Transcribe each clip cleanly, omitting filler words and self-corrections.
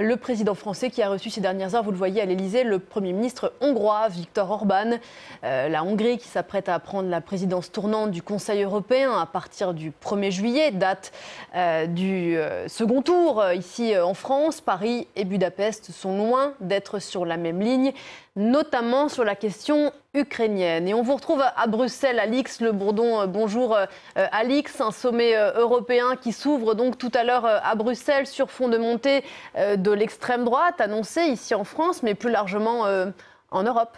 Le président français qui a reçu ces dernières heures, vous le voyez à l'Elysée, le Premier ministre hongrois, Viktor Orban. La Hongrie qui s'apprête à prendre la présidence tournante du Conseil européen à partir du 1er juillet, date du second tour ici en France. Paris et Budapest sont loin d'être sur la même ligne, notamment sur la question ukrainienne. Et on vous retrouve à Bruxelles, Alix Le Bourdon. Bonjour Alix, un sommet européen qui s'ouvre donc tout à l'heure à Bruxelles sur fond de montée de l'extrême droite annoncée ici en France, mais plus largement en Europe.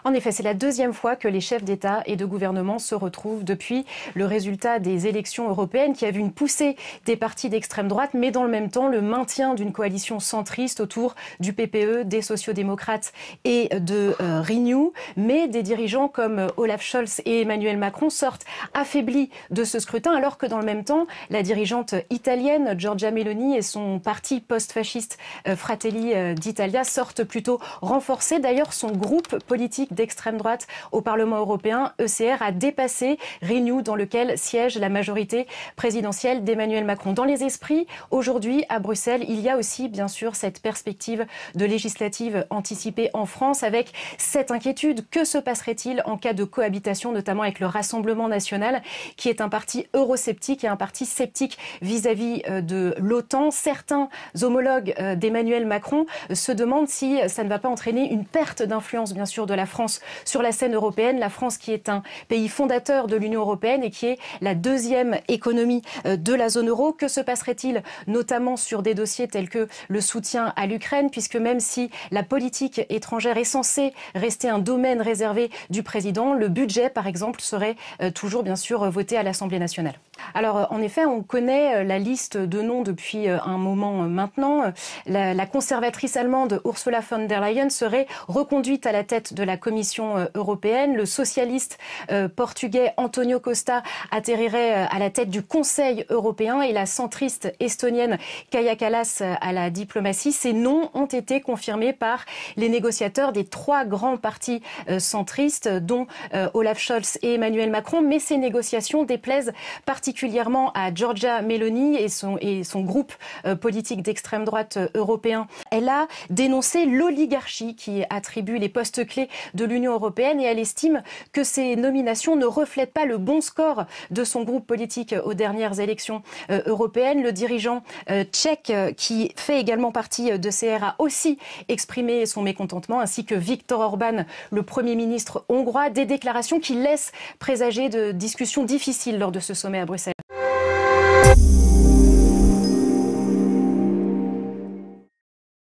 En effet, c'est la deuxième fois que les chefs d'État et de gouvernement se retrouvent depuis le résultat des élections européennes qui a vu une poussée des partis d'extrême droite, mais dans le même temps le maintien d'une coalition centriste autour du PPE, des sociodémocrates et de Renew. Mais des dirigeants comme Olaf Scholz et Emmanuel Macron sortent affaiblis de ce scrutin, alors que dans le même temps, la dirigeante italienne Giorgia Meloni et son parti post-fasciste Fratelli d'Italia sortent plutôt renforcés. D'ailleurs, son groupe politique d'extrême droite au Parlement européen, ECR, a dépassé Renew, dans lequel siège la majorité présidentielle d'Emmanuel Macron. Dans les esprits, aujourd'hui, à Bruxelles, il y a aussi, bien sûr, cette perspective de législative anticipée en France, avec cette inquiétude. Que se passerait-il en cas de cohabitation, notamment avec le Rassemblement national, qui est un parti eurosceptique et un parti sceptique vis-à-vis de l'OTAN. Certains homologues d'Emmanuel Macron se demandent si ça ne va pas entraîner une perte d'influence, bien sûr, de la France sur la scène européenne. La France qui est un pays fondateur de l'Union européenne et qui est la deuxième économie de la zone euro. Que se passerait-il notamment sur des dossiers tels que le soutien à l'Ukraine, puisque même si la politique étrangère est censée rester un domaine réservé du président, le budget, par exemple, serait toujours, bien sûr, voté à l'Assemblée nationale. Alors, en effet, on connaît la liste de noms depuis un moment maintenant. La conservatrice allemande Ursula von der Leyen serait reconduite à la tête de la Commission européenne. Le socialiste portugais Antonio Costa atterrirait à la tête du Conseil européen et la centriste estonienne Kaja Kallas à la diplomatie. Ces noms ont été confirmés par les négociateurs des trois grands partis centristes, dont Olaf Scholz et Emmanuel Macron. Mais ces négociations déplaisent particulièrement à Giorgia Meloni et son groupe politique d'extrême droite européen. Elle a dénoncé l'oligarchie qui attribue les postes clés de l'Union européenne et elle estime que ces nominations ne reflètent pas le bon score de son groupe politique aux dernières élections européennes. Le dirigeant tchèque, qui fait également partie de CR, a aussi exprimé son mécontentement, ainsi que Viktor Orban, le Premier ministre hongrois, des déclarations qui laissent présager de discussions difficiles lors de ce sommet à Bruxelles.